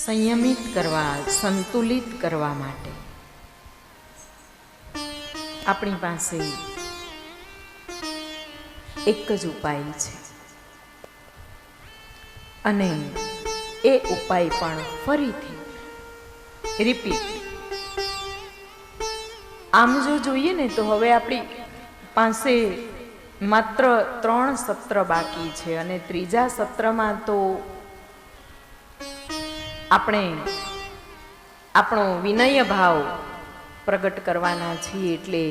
સંયમિત કરવા, સંતુલિત કરવા માટે આપણી પાસે એક જ ઉપાય છે અને એ ઉપાય પણ ફરીથી રિપીટ. આમ જો જોઈએ ને તો હવે આપણી પાસે માત્ર 3 સત્ર બાકી છે અને ત્રીજા સત્રમાં તો આપણે આપણો વિનય ભાવ પ્રગટ કરવાના છીએ. એટલે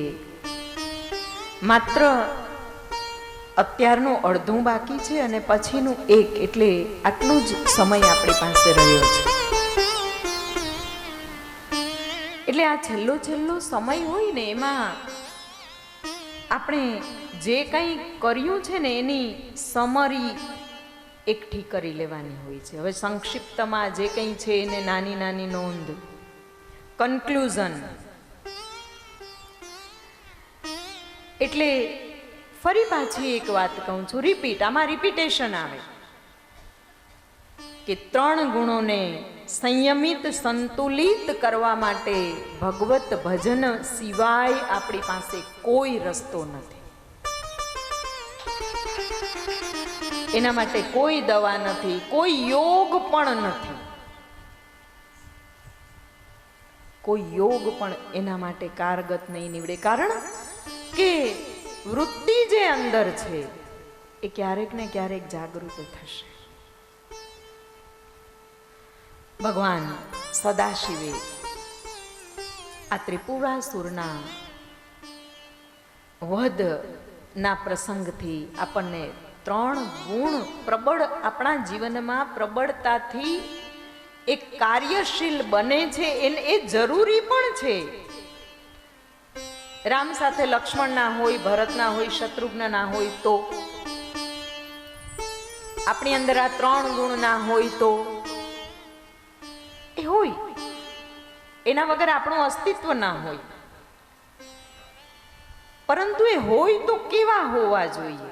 માત્ર અત્યારનું અડધું બાકી છે અને પછીનું 1, એટલે આટલો જ સમય આપણી પાસે રહ્યો છે. એટલે આ છેલ્લો સમય હોય ને એમાં આપણે જે કંઈ કર્યું છે ને એની સમરી એકઠી કરી લેવાની હોય છે. હવે સંક્ષિપ્તમાં જે કંઈ છે એને નાની નાની નોંધ, કન્ક્લુઝન. એટલે ફરી પાછી એક વાત કહું છું, રિપીટ. આમાં રિપીટેશન આવે કે 3 ગુણોને સંયમિત સંતુલિત કરવા માટે ભગવત ભજન સિવાય આપણી પાસે કોઈ રસ્તો નથી. એના માટે કોઈ દવા નથી, કોઈ યોગ પણ નથી, કોઈ યોગ પણ એના માટે કારગત નહીં નીવડે. કારણ કે વૃત્તિ જે અંદર છે એ ક્યારેક ને ક્યારેક જાગૃત થશે. ભગવાન સદાશિવે આ ત્રિપુરાસુરના વધના પ્રસંગથી આપણને 3 ગુણ પ્રબળ આપણા જીવનમાં પ્રબળતાથી એક કાર્યશીલ બને છે. એ જરૂરી પણ છે. રામ સાથે લક્ષ્મણ ના હોય, ભરત ના હોય, શત્રુઘ્ન ના હોય તો, આપણી અંદર આ 3 ગુણ ના હોય તો એ હોય, એના વગર આપણું અસ્તિત્વ ના હોય. પરંતુ એ હોય તો કેવા હોવા જોઈએ?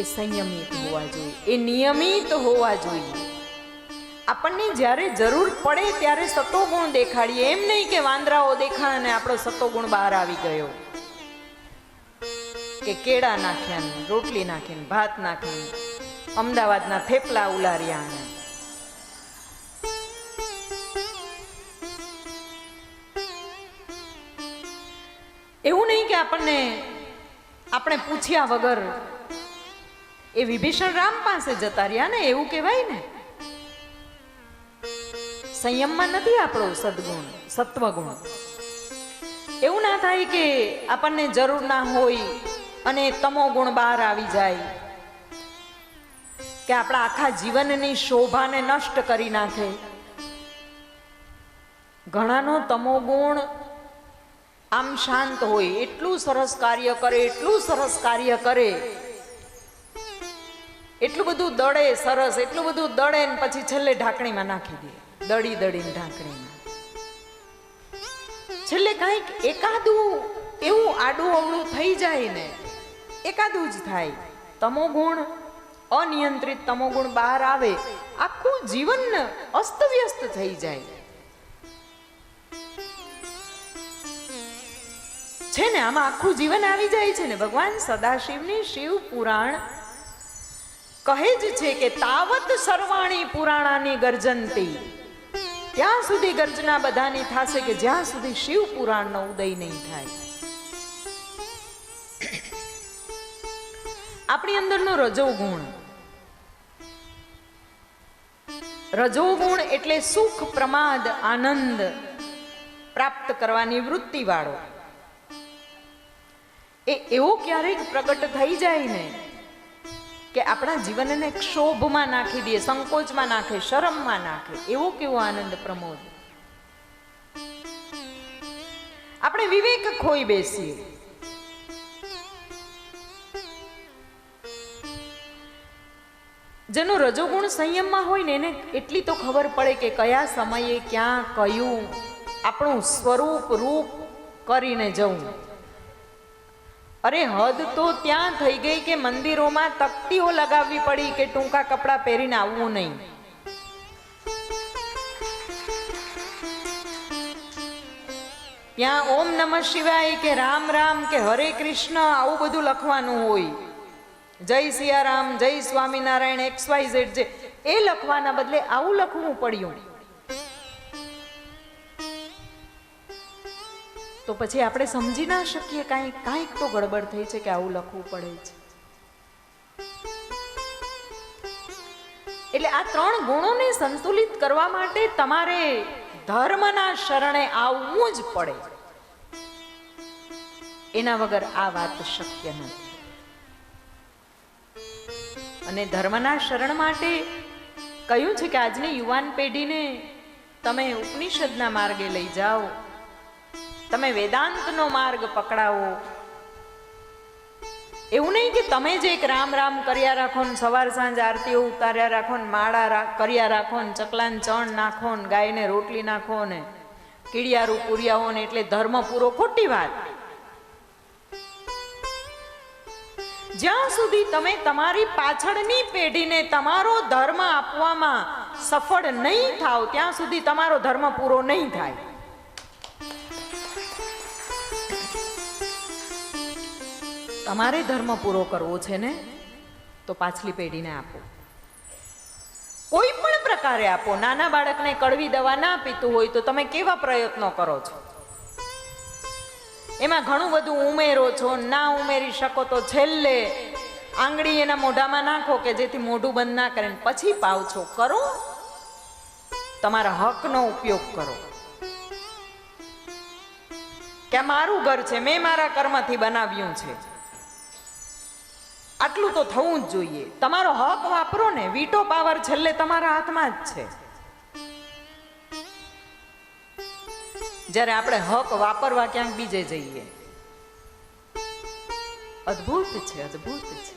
એ સંયમિત હોવા જોઈએ, એ નિયમિત હોવા જોઈએ. આપણને જ્યારે જરૂર પડે ત્યારે સતોગુણ દેખાડીએ. એમ નહીં કે વાંદરાઓ દેખાય અને આપણો સતોગુણ બહાર આવી ગયો, કે કેળા નાખ્યા, રોટલી નાખીને, ભાત નાખીને, અમદાવાદના થેપલા ઉલાર્યા. એવું નહીં કે આપણે પૂછ્યા વગર એ વિભીષણ રામ પાસે જતા રહ્યા ને, એવું કહેવાય ને. સંયમમાં નથી આપણો સદગુણ, સત્વગુણ. એવું ના થાય કે આપણને જરૂર ના હોય અને તમો ગુણ બહાર આવી જાય, કે આપણા આખા જીવનની શોભાને નષ્ટ કરી નાખે. ઘણાનો તમો ગુણ આમ શાંત હોય, એટલું સરસ કાર્ય કરે, એટલું સરસ કાર્ય કરે, એટલું બધું દળે સરસ, એટલું બધું દળે ને પછી છેલ્લે ઢાંકણીમાં નાખી દે. દળીને ઢાંકણીમાં છેલ્લે કાંઈક એકાદું એવું આડું અવળું થઈ જાય ને, એકાદું જ થાય. તમોગુણ, અનિયંત્રિત તમોગુણ બહાર આવે, આખું જીવન અસ્તવ્યસ્ત થઈ જાય છે ને. આમાં આખું જીવન આવી જાય છે ને. ભગવાન સદાશિવની શિવ પુરાણ કહે જ છે કે તાવત સર્વાણી પુરાણાની ગર્જંતી, ત્યાં સુધી ગર્જના બધાની થશે કે જ્યાં સુધી શિવ પુરાણનો ઉદય નહીં થાય. આપણી અંદરનો રજોગુણ, રજોગુણ એટલે સુખ, પ્રમાદ, આનંદ પ્રાપ્ત કરવાની વૃત્તિ વાળો, એ એવો ક્યારેક પ્રગટ થઈ જાય ને કે આપણા જીવનને ક્ષોભમાં નાખી દે, સંકોચમાં નાખે, શરમમાં નાખે. એવો કેવો આનંદ, પ્રમોદ. આપણે વિવેક ખોઈ બેસીએ. જેનો રજોગુણ સંયમમાં હોય ને એને એટલી તો ખબર પડે કે કયા સમયે ક્યાં કયું આપણું સ્વરૂપ રૂપ કરીને જવું. અરે હદ તો ત્યાં થઈ ગઈ કે મંદિરોમાં તકતીઓ લગાવવી પડી કે ટૂંકા કપડાં પહેરીને આવવું નહીં. ત્યાં ઓમ નમઃ શિવાય કે રામ રામ કે હરે કૃષ્ણ આવું બધું લખવાનું હોય. જય સિયારામ, જય સ્વામિનારાયણ, XYZ જે એ લખવાના બદલે આવું લખવું પડ્યું. તો પછી આપણે સમજી ના શકીએ કાંઈક તો ગડબડ થઈ છે કે આવું લખવું પડે છે. એટલે આ 3 ગુણોને સંતુલિત કરવા માટે તમારે ધર્મના શરણે આવવું જ પડે. એના વગર આ વાત શક્ય નથી. અને ધર્મના શરણ માટે કહ્યું છે કે આજની યુવાન પેઢીને તમે ઉપનિષદના માર્ગે લઈ જાઓ, તમે વેદાંતનો માર્ગ પકડાવો. એવું નહીં કે તમે જ એક રામ રામ કર્યા રાખો ને સવાર સાંજ આરતીઓ ઉતાર્યા રાખો ને માળા કર્યા રાખો ને ચકલાને ચણ નાખો ને ગાયને રોટલી નાખો ને કીડિયારું પૂર્યાઓ ને એટલે ધર્મ પૂરો. ખોટી વાત. જ્યાં સુધી તમે તમારી પાછળની પેઢીને તમારો ધર્મ આપવામાં સફળ નહીં થાવ ત્યાં સુધી તમારો ધર્મ પૂરો નહીં થાય. તમારે ધર્મ પૂરો કરવો છે ને તો પાછલી પેઢીને આપો, કોઈ પણ પ્રકારે આપો. નાના બાળકને કડવી દવા ના પીતું હોય તો તમે કેવા પ્રયત્નો કરો છો? એમાં ઘણું બધું ઉમેરો છો. ના ઉમેરી શકો તો છેલ્લે આંગળી એના મોઢામાં નાખો કે જેથી મોઢું બંધ ના કરે, પછી પાવ છો. કરો, તમારા હકનો ઉપયોગ કરો. કે મારું ઘર છે, મેં મારા કર્મથી બનાવ્યું છે, આટલું તો થવું જ જોઈએ. તમારો હક વાપરો ને. વીટો પાવર છેલ્લે તમારા હાથમાં જ છે. જ્યારે આપણે હક વાપરવા ક્યાંક બીજે જઈએ. અદ્ભુત છે, અદ્ભુત છે.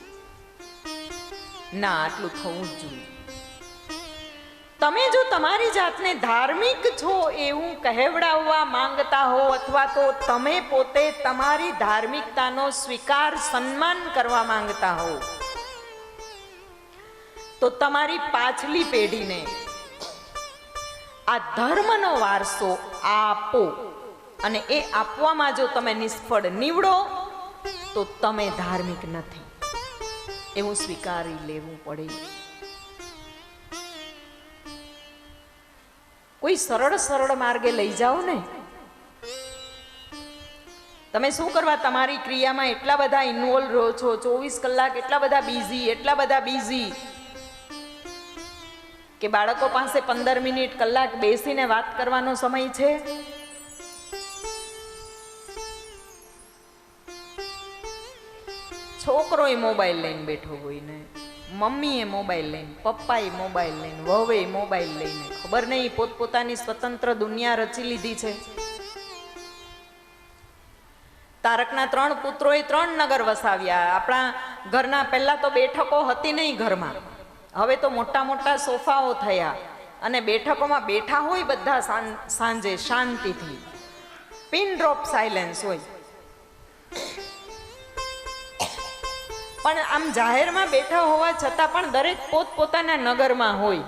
ના, આટલું થવું જ જોઈએ. તમે જો તમારી જાતને ધાર્મિક છો એવું કહેવડાવવા માંગતા હો અથવા તો તમે પોતે તમારી ધાર્મિકતાનો સ્વીકાર સન્માન કરવા માંગતા હો તો તમારી પાછલી પેઢીને આ ધર્મનો વારસો આપો. અને એ આપવામાં જો તમે નિષ્ફળ નીવડો તો તમે ધાર્મિક નથી એવું સ્વીકારી લેવું પડે. કોઈ સરળ માર્ગે લઈ જાઓ ને. તમે શું કરવા તમારી ક્રિયામાં એટલા બધા ઇન્વોલ્વ રહો છો, 24 કલાક એટલા બધા બિઝી કે બાળકો પાસે 15 મિનિટ કલાક બેસીને વાત કરવાનો સમય છે? છોકરોએ મોબાઈલ લઈને બેઠો હોય ને, મમ્મીએ મોબાઈલ લઈને, પપ્પાએ મોબાઈલ લઈને, વહુએ મોબાઈલ લઈને, ખબર નહીં પોતપોતાની સ્વતંત્ર દુનિયા રચી લીધી છે. તારકના 3 પુત્રોએ 3 નગર વસાવ્યા. આપણા ઘરના પહેલા તો બેઠકો હતી નહીં ઘરમાં, હવે તો મોટા મોટા સોફાઓ થયા અને બેઠકોમાં બેઠા હોય બધા સાંજે શાંતિથી, પિન ડ્રોપ સાયલેન્સ હોય. પણ આમ જાહેરમાં બેઠા હોવા છતાં પણ દરેક પોતપોતાના નગરમાં હોય.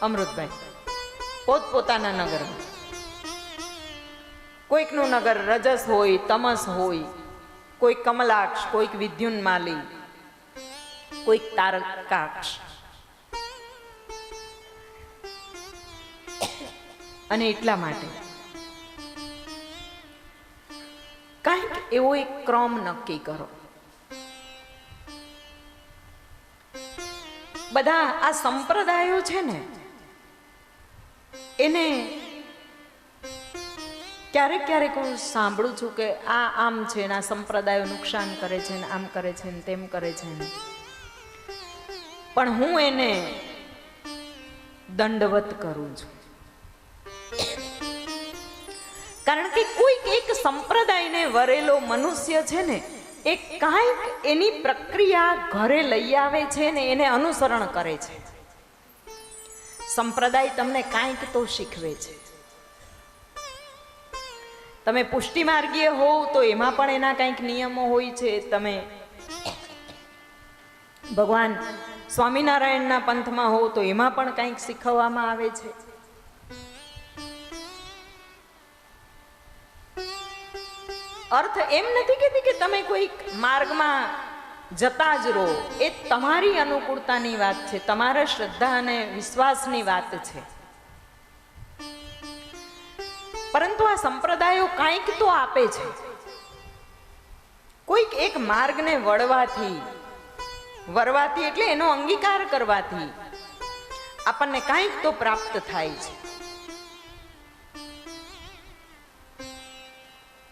અમૃતભાઈ, પોતપોતાના નગરમાં. કોઈકનું નગર રજસ હોય, તમસ હોય, કોઈક કમલાક્ષ, કોઈક વિદ્યુન્માલી, કોઈક તારકાક્ષ. અને એટલા માટે કંઈક એવો એક ક્રમ નક્કી કરો. બધા આ સંપ્રદાયો છે ને એને ક્યારેક હું સાંભળું છું કે આ આમ છે ને આ સંપ્રદાયો નુકસાન કરે છે ને આમ કરે છે ને તેમ કરે છે ને, પણ હું એને દંડવત કરું છું. કારણ કે કોઈક એક સંપ્રદાયને વરેલો મનુષ્ય છે ને એ કાંઈક એની પ્રક્રિયા ઘરે લઈ આવે છે ને એને અનુસરણ કરે છે. સંપ્રદાય તમને કાંઈક તો શીખવે છે. તમે પુષ્ટિ માર્ગીય હોવ તો એમાં પણ એના કંઈક નિયમો હોય છે. તમે ભગવાન સ્વામિનારાયણના પંથમાં હોવ તો એમાં પણ કંઈક શીખવવામાં આવે છે. અર્થ એમ નથી કહેતી કે તમે કોઈ માર્ગમાં જતા જ રહો. એ તમારી અનુકૂળતાની વાત છે, તમારા શ્રદ્ધા અને વિશ્વાસની વાત છે. પરંતુ આ સંપ્રદાયો કાંઈક તો આપે છે. કોઈક એક માર્ગને વરવાથી એટલે એનો અંગીકાર કરવાથી આપણને કાંઈક તો પ્રાપ્ત થાય છે.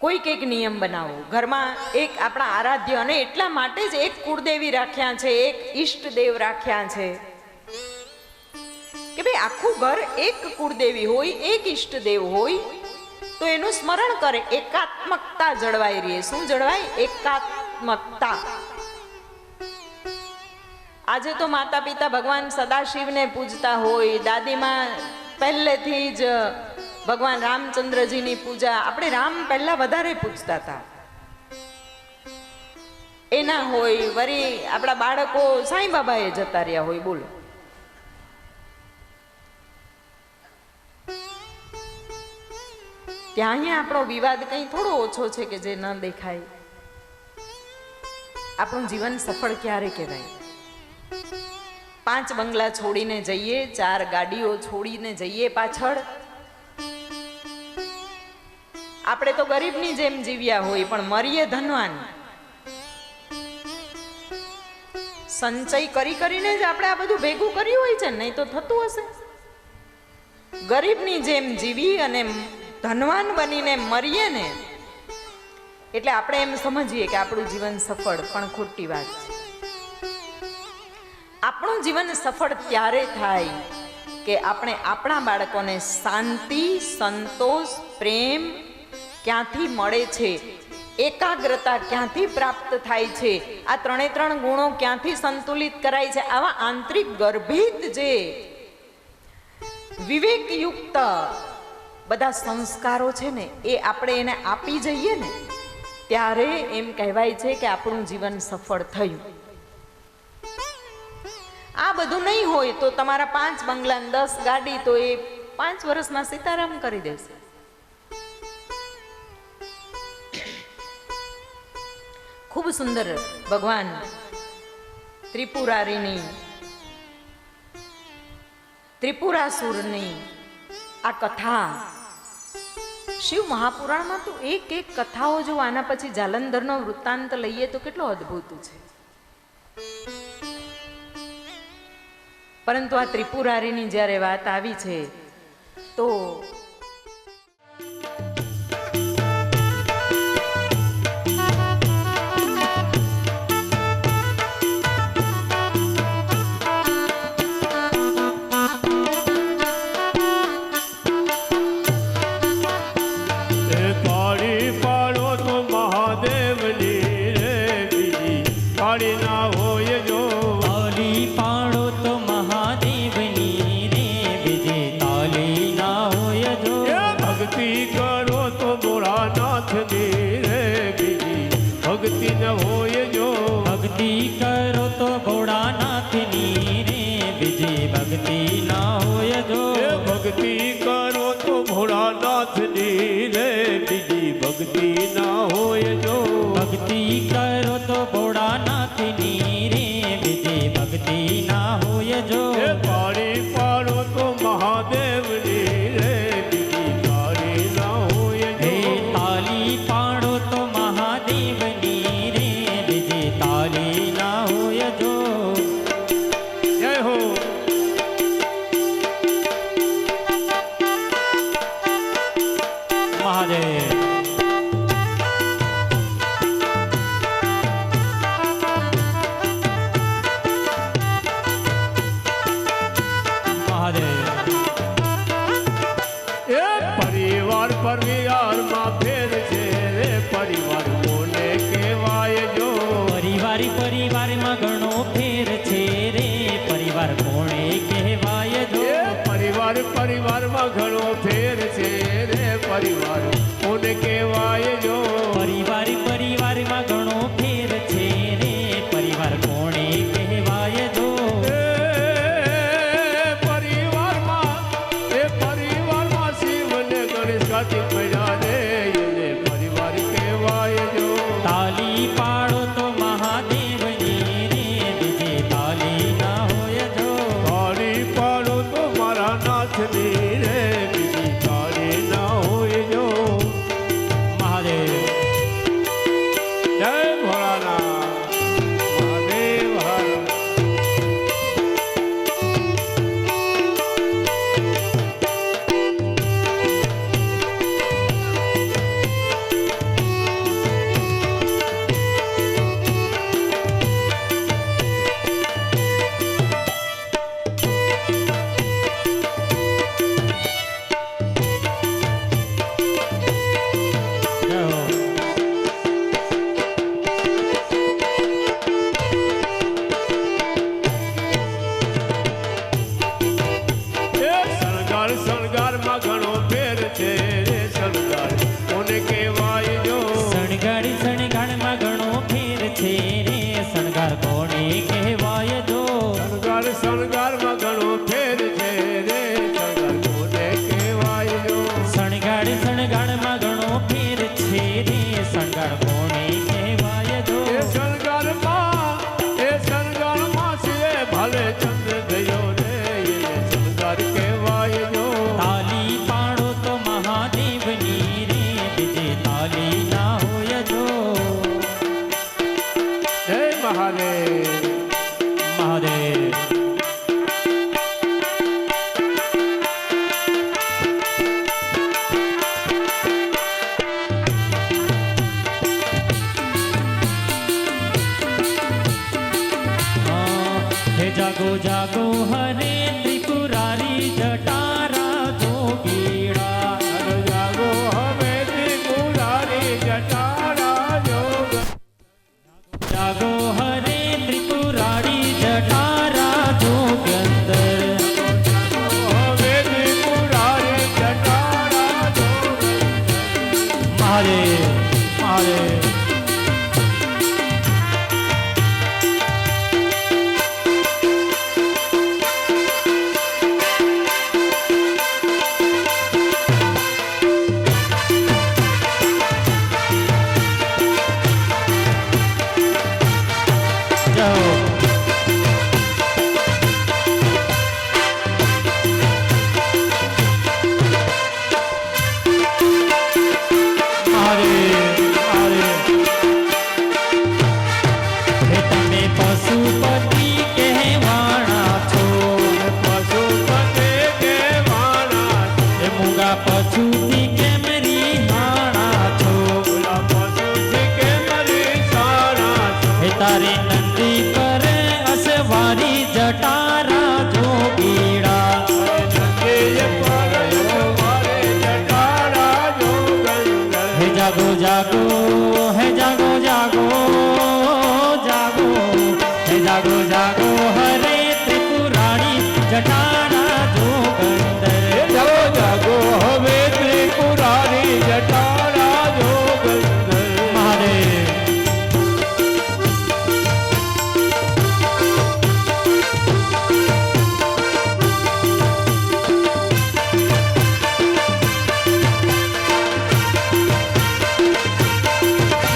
કોઈક એક નિયમ બનાવો ઘરમાં, એક આપણા આરાધ્ય, અને એટલા માટે જ એક કુળદેવી રાખ્યા છે, એક ઈષ્ટદેવ રાખ્યા છે કે ભાઈ આખું ઘર એક કુળદેવી હોય, એક ઈષ્ટદેવ હોય તો એનું સ્મરણ કરે, એકાત્મકતા જળવાઈ રહે. શું જળવાય? એકાત્મકતા. આજે તો માતા પિતા ભગવાન સદાશિવને પૂજતા હોય, દાદીમાં પહેલેથી જ ભગવાન રામચંદ્રજીની પૂજા, આપણે રામ પહેલા વધારે પૂજતા હતા, એના હોય. વળી આપણા બાળકો સાંઈ બાબાએ જતા રહ્યા હોય. બોલો, ત્યાં અહીંયા આપણો વિવાદ કઈ થોડો ઓછો છે કે જે ન દેખાય. આપણું જીવન સફળ ક્યારે કહેવાય? 5 બંગલા છોડીને જઈએ, 4 ગાડીઓ છોડીને જઈએ પાછળ. આપણે તો ગરીબની જેમ જીવ્યા હોય પણ મરીએ ધનવાન. સંચય કરીને જ આપણે આ બધું ભેગું કર્યું હોય છે, નહીં તો થતું હશે? ગરીબની જેમ જીવી અને ધનવાન બનીને મરીએ ને, એટલે આપણે એમ સમજીએ કે આપણું જીવન સફળ, પણ ખોટી વાત છે. આપણું જીવન સફળ ત્યારે થાય કે આપણે આપણા બાળકોને શાંતિ, સંતોષ, પ્રેમ ક્યાંથી મળે છે, એકાગ્રતા ક્યાંથી પ્રાપ્ત થાય છે, આ 3 ગુણો ક્યાંથી સંતુલિત કરાય છે, આવા આંતરિક ગર્ભિત જે વિવેકયુક્ત બધા સંસ્કારો છે ને, એ આપણે એને આપી જઈએ ને, ત્યારે એમ કહેવાય છે કે આપણું જીવન સફળ થયું. આ બધું નહીં હોય તો તમારા 5 બંગલા 10 ગાડી, તો એ 5 વર્ષમાં સીતારામ કરી દેશે. ખૂબ સુંદર ભગવાન ત્રિપુરાસુરની આ કથા શિવ મહાપુરાણમાં તો એક કથાઓ જો આના પછી જાલંધરનો વૃત્તાંત લઈએ તો કેટલો અદ્ભુત છે. પરંતુ આ ત્રિપુરારીની જ્યારે વાત આવી છે તો પરિવાર કહેવાય નાથની રે બીજી કાળી ના હોય જો મહાદેવ જય ભોળાનાથ મહાદેવ હર શણગારમાં ઘણો ફેર છે રે શણગાર કોને કહેવાય જો શણગારમાં ઘણો ફેર છે રે શણગાર કોને કહેવાય જો એ શણગારમાં છે ભલે ચંદ્ર ગયો રે એ શણગાર કહેવાય જો તાલી પાડો તો મહાદેવની રે બીજે તાલી ના હોય જો જય મહાદેવ મહાદેવ जागो जागो हरे त्रिपुरारी जटारा जोगीड़ा જાગો હવે ત્રિપુરારી જટારા જોગ जागो हरे त्रिपुरारी जटारा जोगंदर હવે ત્રિપુરારી જટારા જોગ महादेव महादेव पशुपति कहवाणा छो પશુપતિ કહેવાના हे मूंगा पछूती केमरी हाणा છો ઓલા પશુથી કેમરી સારા हे तारे नंदी पर असवारी जटारा जोगीड़ा નંદીએ પડ્યો મારે જટારા જોગંદર हे जागो जागो हे जागो जागो जागो हे जागो जागो हरे त्रिपुरारी जटारा जोगंदर જાગો જાગો હવે ત્રિપુરારી જટારા જોગંદર महादेव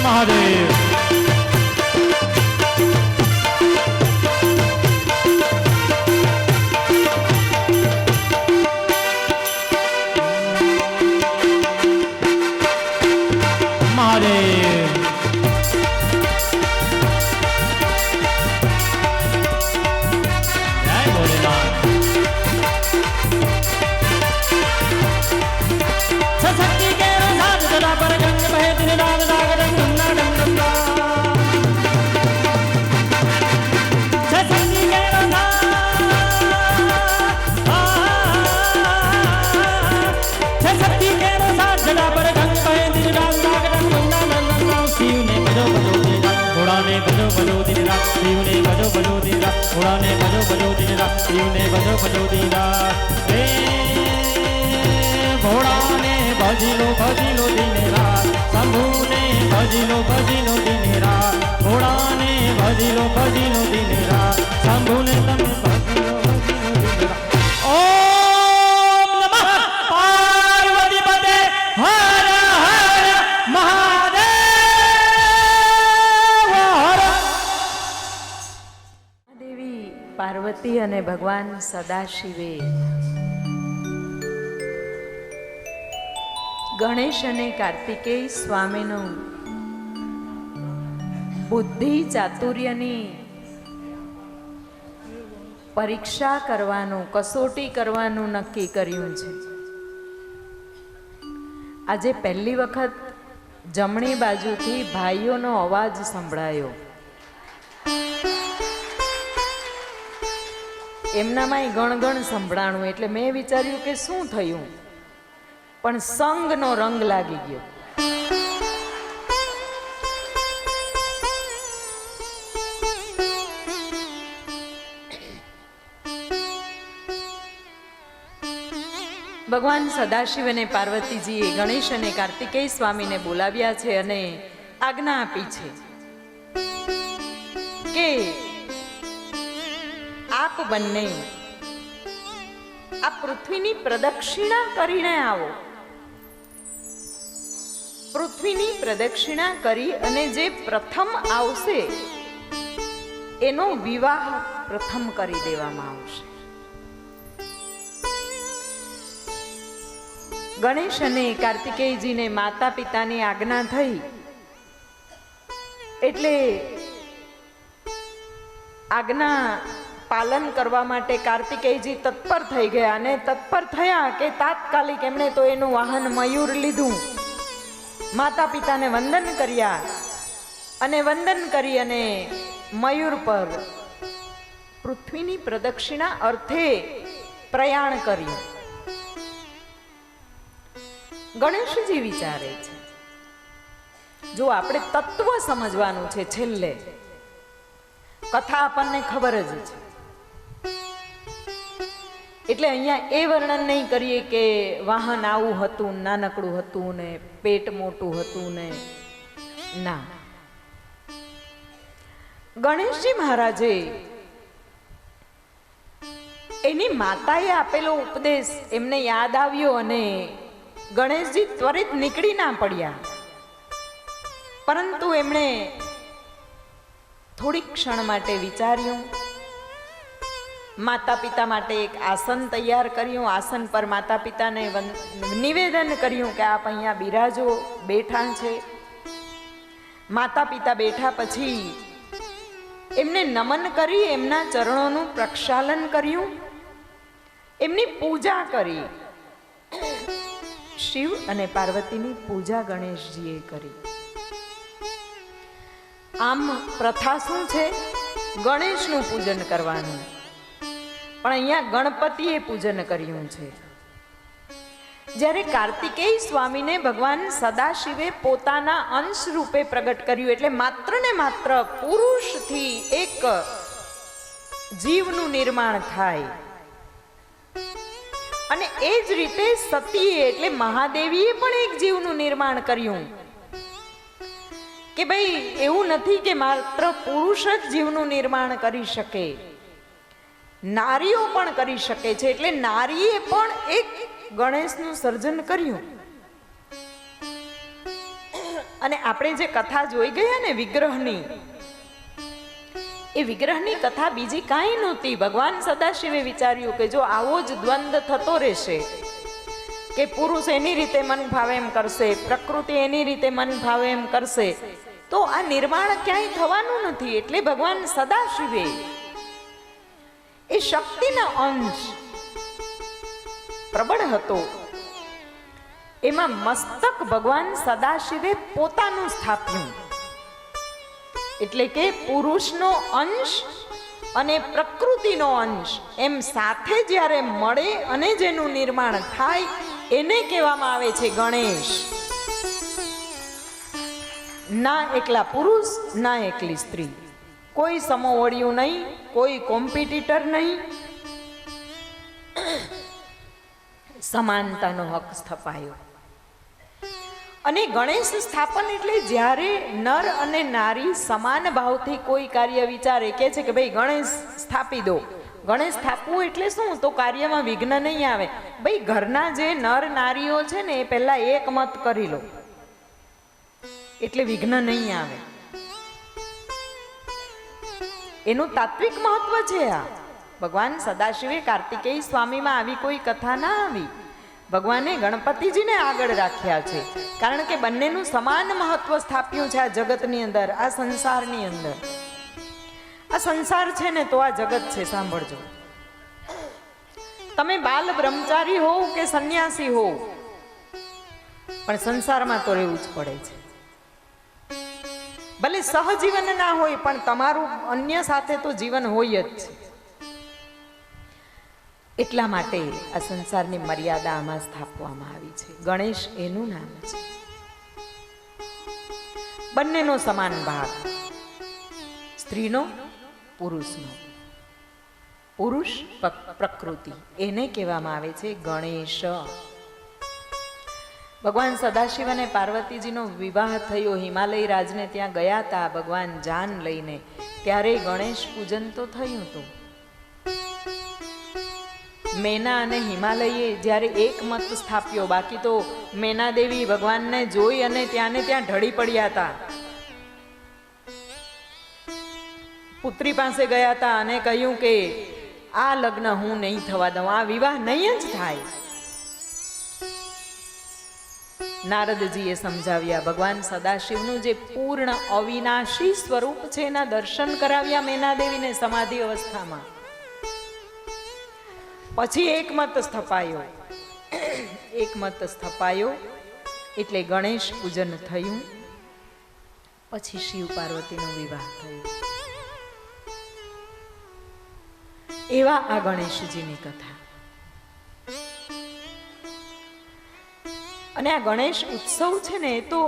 महादेव महादेव जय भोलेनाथ सशक्ति के साथ सदा पर गंग बहे दिन रात नागर गंगा डम डम डम सशक्ति के सशक्ति के साथ सदा पर गंग बहे दिन रात नागर गंगा डम डम डम शिव ने बजो बजो दिन रात घोड़ा ने बजो बजो दिन रात शिव ने बजो बजो दिन रात घोड़ा ने बजो बजो दिन रात शिव ने बजो बजो दिन रात घोड़ा ने भजिलो दिन रात शंभू ने भजिलो दिन रात घोड़ा ने भजिलो दिन रात शंभू ने तमे भजिलो दिन रात ओम नमः पार्वती पते हर हर महादेव हर દેવી પાર્વતી અને ભગવાન સદાશિવે ગણેશ અને કાર્તિકેય સ્વામીનો બુદ્ધિ ચાતુર્યની પરીક્ષા કરવાનું, કસોટી કરવાનું નક્કી કર્યું છે. આજે પહેલી વખત જમણી બાજુથી ભાઈઓનો અવાજ સંભળાયો. એમનામાંય ગણગણ સંભળાણું એટલે મેં વિચાર્યું કે શું થયું, પણ સંગનો રંગ લાગી ગયો. ભગવાન સદાશિવ અને પાર્વતીજીએ ગણેશ અને કાર્તિકેય સ્વામીને બોલાવ્યા છે અને આજ્ઞા આપી છે કે આપ બંને આ પૃથ્વીની પ્રદક્ષિણા કરીને આવો. પૃથ્વીની પ્રદક્ષિણા કરી અને જે પ્રથમ આવશે એનો વિવાહ પ્રથમ કરી દેવામાં આવશે. ગણેશ અને કાર્તિકેયજીને માતા પિતાની આજ્ઞા થઈ એટલે આજ્ઞા પાલન કરવા માટે કાર્તિકેયજી તત્પર થઈ ગયા અને તત્પર થયા કે તાત્કાલિક એમણે તો એનું વાહન મયુર લીધું, માતા પિતાને વંદન કર્યા અને વંદન કરી અને મયુર પર પૃથ્વીની પ્રદક્ષિણા અર્થે પ્રયાણ કર્યું. ગણેશજી વિચારે છે, જો આપણે તત્વ સમજવાનું છે, છેલ્લે કથા આપણને ખબર જ છે એટલે અહીંયા એ વર્ણન નહીં કરીએ કે વાહન આવું હતું, નાનકડું હતું ને પેટ મોટું હતું ને ના. ગણેશજી મહારાજે એની માતાએ આપેલો ઉપદેશ એમને યાદ આવ્યો અને ગણેશજી ત્વરિત નીકળી ના પડ્યા, પરંતુ એમણે થોડીક ક્ષણ માટે વિચાર્યું, માતા પિતા માટે એક આસન તૈયાર કર્યું, આસન પર માતા પિતાને નિવેદન કર્યું કે આપ અહીંયા બિરાજો, બેઠા છે. માતા પિતા બેઠા પછી એમને નમન કરી એમના ચરણોનું પ્રક્ષાલન કર્યું, એમની પૂજા કરી. શિવ અને પાર્વતીની પૂજા ગણેશજીએ કરી. આમ પ્રથા શું છે? ગણેશનું પૂજન કરવાનું, પણ અહીંયા ગણપતિએ પૂજન કર્યું છે. જ્યારે કાર્તિકેય સ્વામીને ભગવાન સદાશિવે પોતાના અંશ રૂપે પ્રગટ કર્યું એટલે માત્ર ને માત્ર પુરુષથી એક જીવનું નિર્માણ થાય અને એ જ રીતે સતીએ એટલે મહાદેવીએ પણ એક જીવનું નિર્માણ કર્યું કે ભાઈ એવું નથી કે માત્ર પુરુષ જ જીવનું નિર્માણ કરી શકે, નારીઓ પણ કરી શકે છે. એટલે નારીએ પણ એક ગણેશનું સર્જન કર્યું. અને આપણે જે કથા જોઈ ગયા ને વિગ્રહની, એ વિગ્રહની કથા બીજી કાંઈ નહોતી. ભગવાન સદાશિવે વિચાર્યું કે જો આવો જ દ્વંદ્વ થતો રહેશે કે પુરુષ એની રીતે મન ભાવે એમ કરશે, પ્રકૃતિ એની રીતે મન ભાવે એમ કરશે, તો આ નિર્માણ ક્યાંય થવાનું નથી. એટલે ભગવાન સદાશિવે એ શક્તિના અંશ પ્રબળ હતો, એમાં મસ્તક ભગવાન સદાશિવે પોતાનું સ્થાપ્યું. એટલે કે પુરુષનો અંશ અને પ્રકૃતિનો અંશ એમ સાથે જ્યારે મળે અને જેનું નિર્માણ થાય એને કહેવામાં આવે છે ગણેશ. ના એકલા પુરુષ, ના એકલી સ્ત્રી, કોઈ સમોવડિયું નહીં, કોઈ કોમ્પિટિટર નહીં, સમાનતાનો હક સ્થપાયો. અને ગણેશ સ્થાપન એટલે જ્યારે નર અને નારી સમાન ભાવથી કોઈ કાર્ય વિચારે, કે છે કે ભાઈ ગણેશ સ્થાપી દો. ગણેશ સ્થાપવું એટલે શું? તો કાર્યમાં વિઘ્ન નહીં આવે. ભાઈ ઘરના જે નર નારીઓ છે ને એ પહેલા એક મત કરી લો એટલે વિઘ્ન નહીં આવે. એનું તાત્વિક મહત્વ છે. આ ભગવાન સદાશિવે કાર્તિકેય સ્વામીમાં આવી કોઈ કથા ના આવી. ભગવાને ગણપતિજીને આગળ રાખ્યા છે, કારણ કે બંનેનું સમાન મહત્વ સ્થાપ્યું છે આ જગતની અંદર, આ સંસારની અંદર. આ સંસાર છે ને તો આ જગત છે. સાંભળજો, તમે બાલ બ્રહ્મચારી હોવ કે સંન્યાસી હોવ, પણ સંસારમાં તો રહેવું જ પડે છે. ભલે સહજીવન ના હોય પણ તમારું અન્ય સાથે તો જીવન હોય જ છે. એટલા માટે આ સંસારની મર્યાદા આમાં સ્થાપવામાં આવી છે. ગણેશ એનું નામ છે. બંનેનો સમાન ભાગ, સ્ત્રીનો, પુરુષનો. પુરુષ પ્રકૃતિ, એને કહેવામાં આવે છે ગણેશ. ભગવાન સદાશિવ અને પાર્વતીજીનો વિવાહ થયો, હિમાલય રાજને ત્યાં ગયા હતા ભગવાન જાન લઈને, ત્યારે ગણેશ પૂજન તો થયું હતું. મેના અને હિમાલયે જ્યારે એક મત સ્થાપ્યો, બાકી તો મેના દેવી ભગવાનને જોઈ અને ત્યાં ઢળી પડ્યા હતા. પુત્રી પાસે ગયા હતા અને કહ્યું કે આ લગ્ન હું નહીં થવા દઉં, આ વિવાહ નહીં જ થાય. નારદજીએ સમજાવ્યા, ભગવાન સદાશિવનું જે પૂર્ણ અવિનાશી સ્વરૂપ છે એના દર્શન કરાવ્યા મેના દેવીને સમાધિ અવસ્થામાં. પછી એકમત સ્થપાયો. એકમત સ્થપાયો એટલે ગણેશ પૂજન થયું. પછી શિવ પાર્વતીનો વિવાહ થયો. એવા આ ગણેશજીની કથા. અને આ ગણેશ ઉત્સવ છે ને એ તો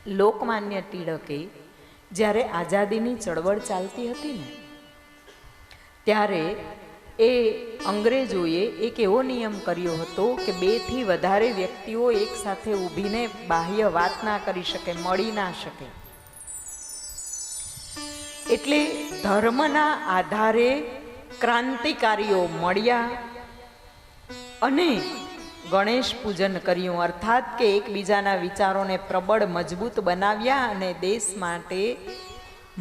લોકમાન્ય ટિળકે જ્યારે આઝાદીની ચળવળ ચાલતી હતી ને, ત્યારે એ અંગ્રેજોએ એક એવો નિયમ કર્યો હતો કે 2 થી વધારે વ્યક્તિઓ એક સાથે ઊભીને બાહ્ય વાત ના કરી શકે, મળી ના શકે. એટલે ધર્મના આધારે ક્રાંતિકારીઓ મળ્યા અને ગણેશ પૂજન કર્યું. અર્થાત કે એકબીજાના વિચારોને પ્રબળ મજબૂત બનાવ્યા અને દેશ માટે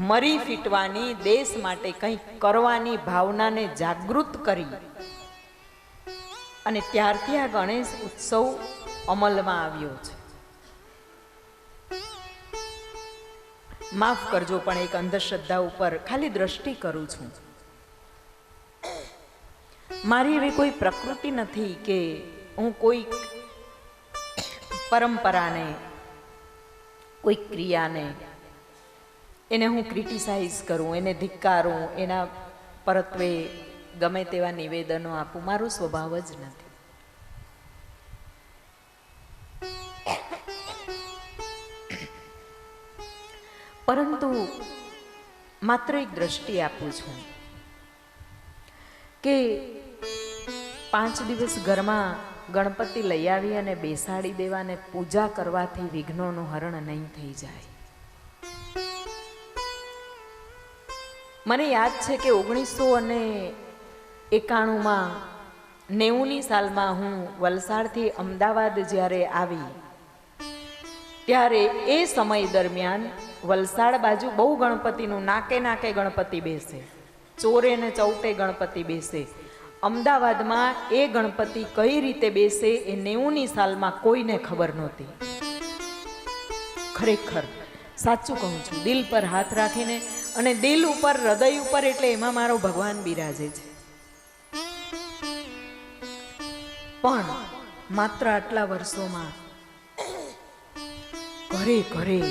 મરી ફીટવાની, દેશ માટે કંઈક કરવાની ભાવનાને જાગૃત કરી. અને ત્યારથી આ ગણેશ ઉત્સવ અમલમાં આવ્યો છે. માફ કરજો પણ એક અંધશ્રદ્ધા ઉપર ખાલી દ્રષ્ટિ કરું છું. મારી એવી કોઈ પ્રકૃતિ નથી કે હું કોઈ પરંપરાને, કોઈ ક્રિયાને એને હું ક્રિટિસાઇઝ કરું, એને ધિક્કારું, એના પરત્વે ગમે તેવા નિવેદનો આપું. મારો સ્વભાવ જ નથી. પરંતુ માત્ર એક દ્રષ્ટિ આપું છું કે 5 દિવસ ઘરમાં ગણપતિ લઈ આવી અને બેસાડી દેવા અને પૂજા કરવાથી વિઘ્નોનું હરણ નહીં થઈ જાય. મને યાદ છે કે 1991માં 90ની સાલમાં હું વલસાડથી અમદાવાદ જ્યારે આવી, ત્યારે એ સમય દરમિયાન વલસાડ બાજુ બહુ ગણપતિનું નાકે નાકે ગણપતિ બેસે, ચોરે ને ચૌટે ગણપતિ બેસે. અમદાવાદમાં એ ગણપતિ કઈ રીતે બેસે એ 90ની સાલમાં કોઈને ખબર નહોતી. ખરેખર સાચું કહું છું, દિલ પર હાથ રાખીને, અને દિલ ઉપર, હૃદય ઉપર, એટલે એમાં મારો ભગવાન બિરાજે છે. પણ માત્ર આટલા વર્ષોમાં ઘરે ઘરે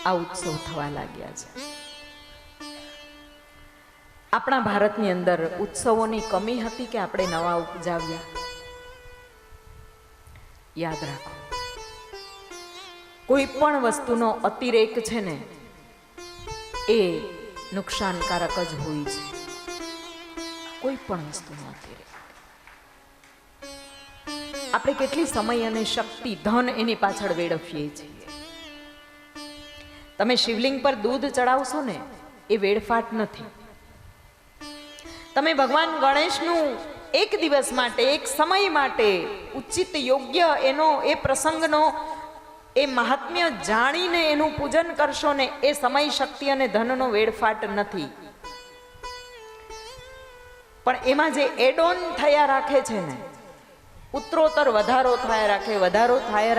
આ ઉત્સવ થવા લાગ્યા છે. આપણા ભારતની અંદર ઉત્સવોની કમી હતી કે આપણે નવા ઉપજાવ્યા? યાદ રાખો, કોઈ પણ વસ્તુનો અતિરેક છે ને એ નુકસાનકારક જ હોય છે. કોઈ પણ વસ્તુનો અતિરેક. આપણે કેટલી સમય અને શક્તિ, ધન એની પાછળ વેડફીએ છીએ. તમે શિવલિંગ પર દૂધ ચડાવશો ને એ વેડફાટ નથી. તમે ભગવાન ગણેશનું એક દિવસ માટે, એક સમય માટે ઉચિત, યોગ્ય એનો, એ પ્રસંગનો, એ મહાત્મ્ય જાણીને એનું પૂજન કરશો ને એ સમય, શક્તિ અને ધનનો વેડફાટ નથી. પણ એમાં જે એડ ઓન થયા રાખે છે ને, ઉત્તરોત્તર વધારો થયા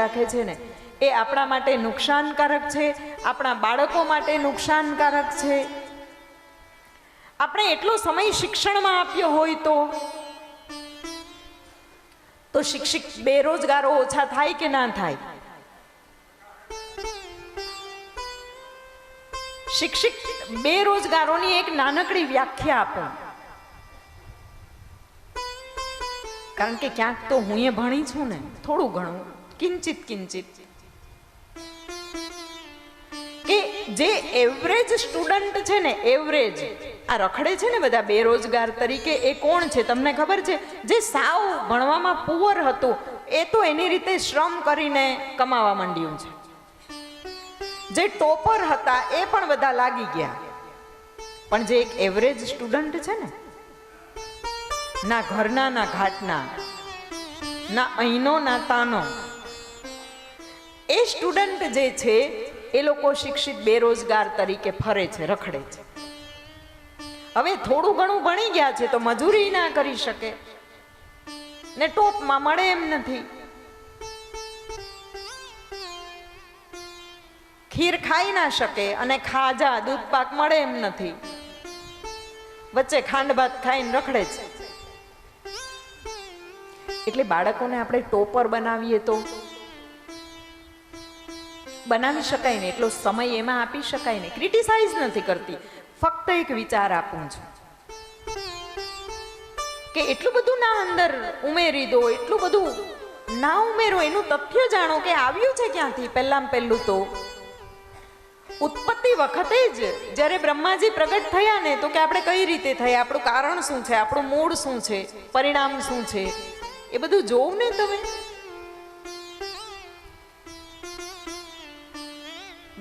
રાખે છે ને, એ આપણા માટે નુકસાનકારક છે, આપણા બાળકો માટે નુકસાનકારક છે. આપણે એટલો સમય શિક્ષણમાં આપ્યો હોય તો શિક્ષિત બેરોજગારો ઓછા થાય કે ના થાય? શિક્ષિત બેરોજગારોની એક નાનકડી વ્યાખ્યા આપો. કારણ કે ક્યાંક તો હું એ ભણી છું ને, થોડું ઘણું, કિંચિત કે જે એવરેજ સ્ટુડન્ટ છે ને, એવરેજ આ રખડે છે ને બધા બેરોજગાર તરીકે, એ કોણ છે તમને ખબર છે? જે સાવ ભણવામાં પુઅર હતું, એ તો એની રીતે શ્રમ કરીને કમાવા માંડ્યું છે. જે ટોપર હતા એ પણ બધા લાગી ગયા. પણ જે એક એવરેજ સ્ટુડન્ટ છે ને, ના ઘરના ના ઘાટના, ના અહીંનો ના તાનો, એ સ્ટુડન્ટ જે છે એ લોકો શિક્ષિત બેરોજગાર તરીકે ફરે છે, રખડે છે. હવે થોડું ઘણું ભણી ગયા છે તો મજૂરી ના કરી શકે ને ટોપમાં મળે એમ નથી. ખીર ખાઈ ના શકે અને ખાજા દૂધ પાક મળે એમ નથી. વચ્ચે ખાંડ ભાત ખાઈને રખડે છે. એટલે બાળકોને આપણે ટોપર બનાવીએ તો બનાવી શકાય ને, એટલો સમય એમાં આપી શકાય ને. ક્રિટિસાઇઝ નથી કરતી, ફક્ત એક વિચાર આપું છું કે એટલું બધું ના અંદર ઉમેરી દો, એટલું બધું ના ઉમેરો. એનું તથ્ય જાણો કે આવ્યું છે ક્યાંથી. પહેલું તો ઉત્પત્તિ વખતે જ જ્યારે બ્રહ્માજી પ્રગટ થયા ને, તો કે આપણે કઈ રીતે થયા, આપણું કારણ શું છે, આપણું મૂળ શું છે, પરિણામ શું છે, એ બધું જોવું ને તમે.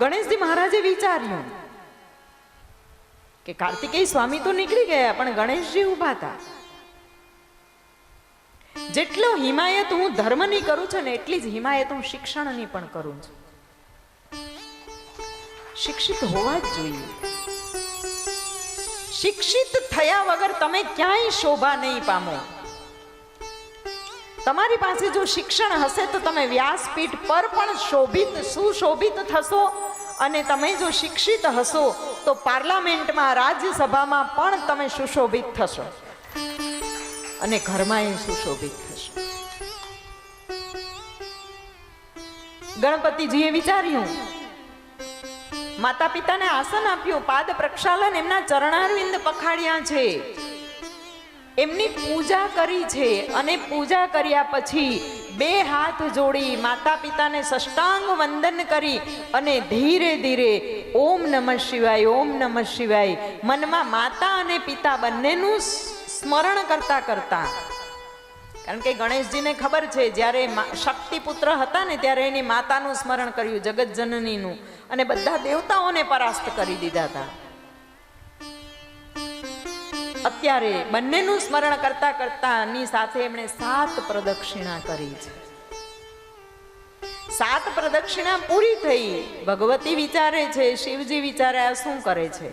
ગણેશજી મહારાજે વિચાર્યું કે કાર્તિકેય સ્વામી તો નીકળી ગયા, પણ ગણેશજી ઉભા હતા. જેટલો હિમાયત હું ધર્મની કરું છું ને, એટલી જ હિમાયત હું શિક્ષણની પણ કરું છું. શિક્ષિત હોવા જ જોઈએ. શિક્ષિત થયા વગર તમે ક્યાંય શોભા નહીં પામો. તમારી પાસે જો શિક્ષણ હશે તો તમે વ્યાસપીઠ પર પણ સુશોભિત થશો, અને તમે જો શિક્ષિત હશો તો પાર્લામેન્ટમાં, રાજ્યસભામાં પણ તમે સુશોભિત થશો, અને ઘરમાં સુશોભિત થશો. ગણપતિજીએ વિચાર્યું, માતા પિતાને આસન આપ્યું, પાદ પ્રક્ષાલન, એમના ચરણારવિંદ પખાડ્યા છે, એમની પૂજા કરી છે, અને પૂજા કર્યા પછી 2 હાથ જોડી માતા પિતાને સાષ્ટાંગ વંદન કરી અને ધીરે ધીરે ઓમ નમઃ શિવાય, ઓમ નમઃ શિવાય મનમાં માતા અને પિતા બંનેનું સ્મરણ કરતા કરતા. કારણ કે ગણેશજીને ખબર છે, જ્યારે શક્તિપુત્ર હતા ને ત્યારે એની માતાનું સ્મરણ કર્યું, જગત જનનીનું, અને બધા દેવતાઓને પરાસ્ત કરી દીધા હતા. અત્યારે બંનેનું સ્મરણ કરતા કરતા ની સાથે એમણે 7 પ્રદક્ષિણા કરી છે. 7 પ્રદક્ષિણા પૂરી થઈ. ભગવતી વિચારે છે, શિવજી વિચારે આ શું કરે છે,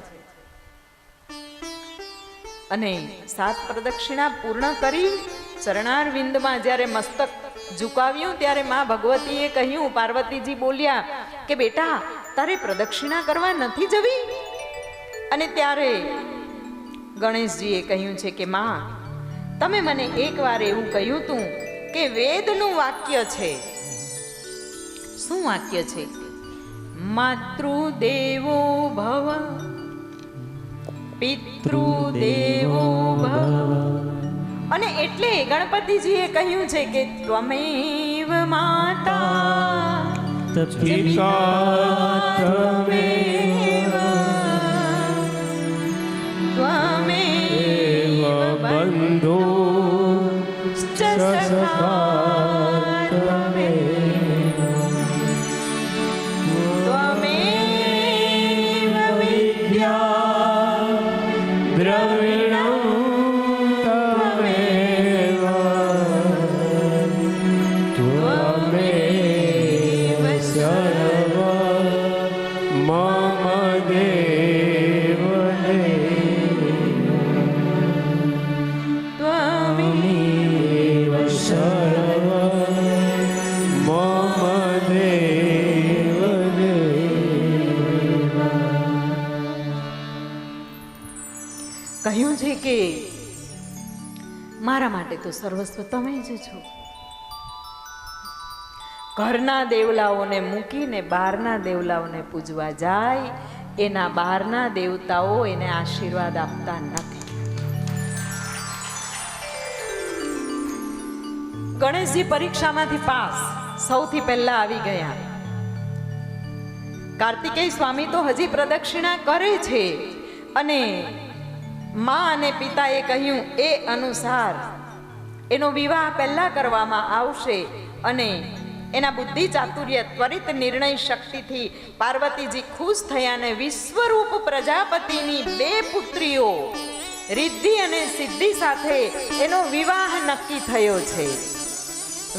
અને 7 પ્રદક્ષિણા પૂર્ણ કરી ચરણારવિંદમાં જ્યારે મસ્તક ઝુકાવ્યું, ત્યારે માં ભગવતીએ કહ્યું, પાર્વતીજી બોલ્યા કે બેટા તારે પ્રદક્ષિણા કરવા નથી જવી? અને ત્યારે ગણેશજીએ કહ્યું છે કે માં, તમે મને એકવાર એવું કહ્યું તું કે વેદનું વાક્ય છે. શું વાક્ય છે? માતૃદેવો ભવ પિતૃદેવો ભવ. અને એટલે ગણપતિજીએ કહ્યું છે કે ત્વમેવ માતા પિતા ત્વમેવ બંધો ત્વમેવ વિદ્યા દ્રવિણં ત્વમેવ ત્વમેવ સર્વ મમ દેવ દેવ. મારા માટે તો સર્વસ્વ તમે જ છો. ઘરના દેવલાઓને મૂકીને બહારના દેવલાઓને પૂજવા જાય, એના બહારના દેવતાઓ એને આશીર્વાદ આપતા નથી. ગણેશજી પરીક્ષામાંથી પાસ સૌથી પહેલા આવી ગયા. કાર્તિકેય સ્વામી તો હજી પ્રદક્ષિણા કરે છે અને મા અને પિતાએ કહ્યું એ અનુસાર એનો વિવાહ પહેલા કરવામાં આવશે અને એના બુદ્ધિ ચાતુર્ય ત્વરિત નિર્ણય શક્તિથી પાર્વતીજી ખુશ થયા અને વિશ્વરૂપ પ્રજાપતિની 2 પુત્રીઓ રિદ્ધિ અને સિદ્ધિ સાથે એનો વિવાહ નક્કી થયો છે.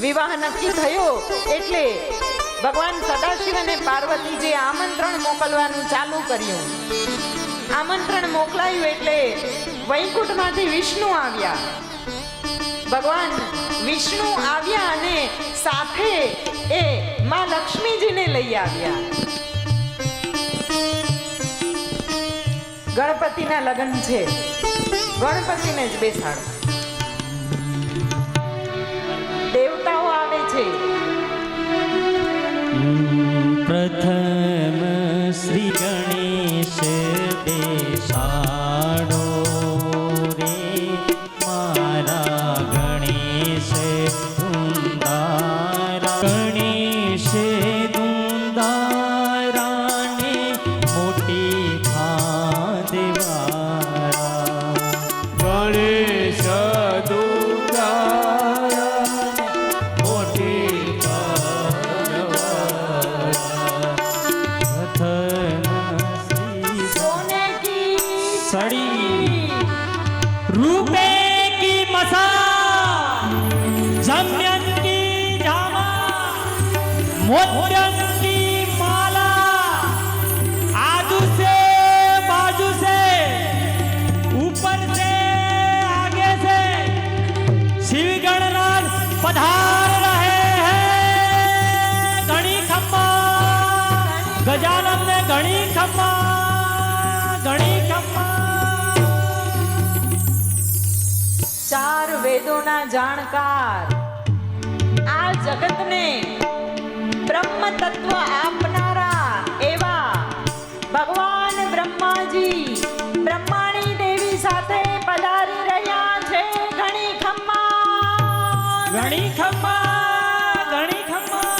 વિવાહ નક્કી થયો એટલે ભગવાન સદાશિવ અને પાર્વતીજીએ આમંત્રણ મોકલવાનું ચાલુ કર્યું. આમંત્રણ મોકલાયું એટલે વૈકુંઠમાંથી વિષ્ણુ આવ્યા. ભગવાન વિષ્ણુ આવ્યા અને સાથે એ માં લક્ષ્મીજીને લઈ આવ્યા. ગણપતિના લગ્ન છે, ગણપતિને જ બેસાડો. દેવતાઓ આવે છે. પ્રથમ શ્રી ગણેશ બેસાડો રે મારા ગણેશ ધુંધારા. ગણેશ ધુંધારાને મોટી ભાદેવારા. ગણેશ દુર્ગા મોટી સોને કી सड़ी रूपे की मसा जम्यन की जामा मोत्यन की माला आजू से बाजू से ऊपर से आगे से शिव गणराज पधार रहे हैं. गणी खम्मा गजानन ने गणी खम्मा गणी खम्मा. 4 વેદોના જાણકાર આ જગતને બ્રહ્મ તત્વ આપનારા એવા ભગવાન બ્રહ્માજી બ્રહ્માણી દેવી સાથે પધારી રહ્યા છે. ઘણી ખમ્મા ગણી ખમ્મા ગણી ખમ્મા.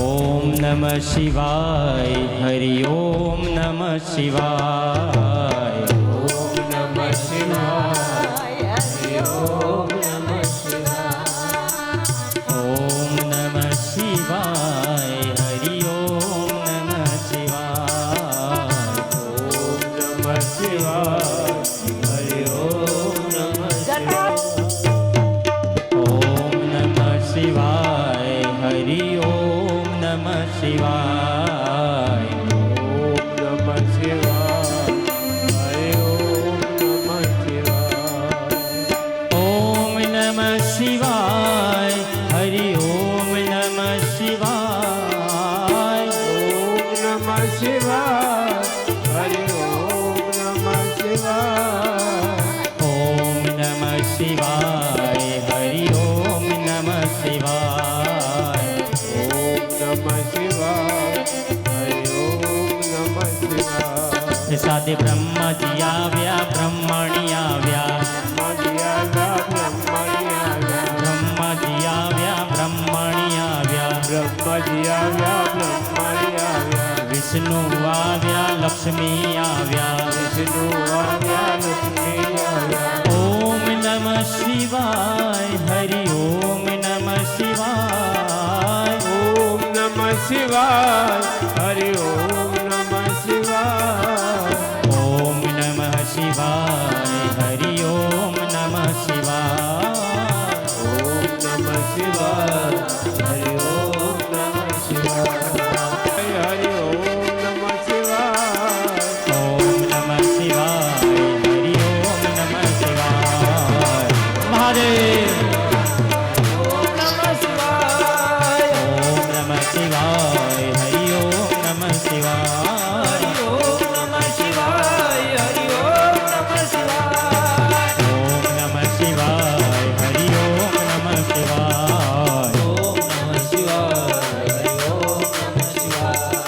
ઓમ નમઃ શિવાય હરિ ઓમ નમઃ શિવાય. ઓમ નમઃ શિવાય ઓમ નમઃ શિવાય ઓમ નમઃ શિવાય હરિ ઓમ નમઃ શિવાય. ઓમ નમઃ શિવાય હરિ ઓમ નમઃ જટા ઓમ નમઃ શિવાય હરિ ઓમ નમઃ શિવાય. ઓમ નમઃ શિવાય હરિ ઓમ નમઃ શિવાય ઓમ નમઃ શિવાય હરિ ઓમ નમઃ શિવાય. ઓમ નમઃ શિવાય હરિ ઓમ નમઃ શિવાય ઓમ નમઃ શિવાય હરિ ઓમ નમઃ શિવાય. ઓમ નમઃ શિવાય હરિ ઓમ નમઃ શિવાય સાદે બ્રહ્માજી આવ્યા બ્રહ્મણી આવ્યા. બ્રહ્માજી આવ્યા બ્રહ્મણી આવ્યા બ્રહ્માજી આવ્યા બ્રહ્મણી આવ્યા. બ્રહ્માજી આવ્યા બ્રહ્મણી આવ્યા વિષ્ણુ આવ્યા લક્ષ્મી આવ્યા. વિષ્ણુ આવ્યા લક્ષ્મી આવ્યા ઓમ નમઃ શિવાય હરિ ઓમ નમઃ શિવાય. ઓમ નમઃ શિવાય હરિ ઓમ નમઃ શિવાય ઓમ નમઃ શિવાય હરિ ઓમ નમઃ શિવાય. ઓમ નમઃ શિવાય હરિ ઓમ નમઃ શિવાય હરિ ઓમ નમઃ શિવાય ઓમ નમઃ શિવાય હરિ ઓમ નમઃ શિવાય. મહાદેવ. ઓમ નમઃ શિવાય ઓમ નમઃ શિવાય હરિ ઓમ નમઃ શિવાય હરિ ઓમ નમઃ શિવાય હરિ ઓમ નમઃ શિવાય ઓમ નમઃ શિવાય હરિ ઓમ નમઃ શિવાય ઓમ નમઃ શિવાય હરિ ઓમ નમઃ શિવાય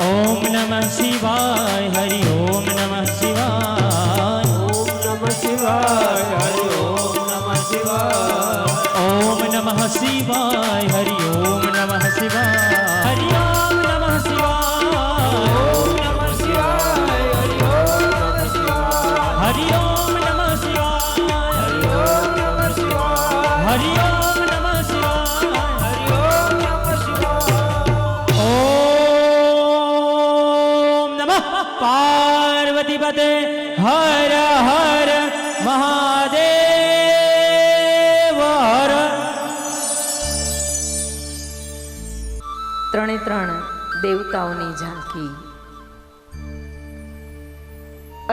ઓમ નમઃ શિવાય હરિ ઓમ નમઃ શિવાય ઓમ નમઃ શિવાય હરિ ઓમ નમઃ શિવાય ઓમ નમઃ શિવાય હરિ ઓમ નમઃ શિવાય હરિ ઓમ નમઃ શિવાય ઓમ નમઃ શિવાય હરિ ઓમ નમઃ શિવાય હરિ ઓમ નમઃ શિવાય હરિ ઓમ નમઃ શિવાય હરિ ઓમ નમઃ શિવાય હરિ ઓમ નમઃ શિવાય ઓમ નમઃ પાર્વતી પતે હર હર મહાદેવ હર ત્રણે ત્રણ દેવતાઓની ઝાંખી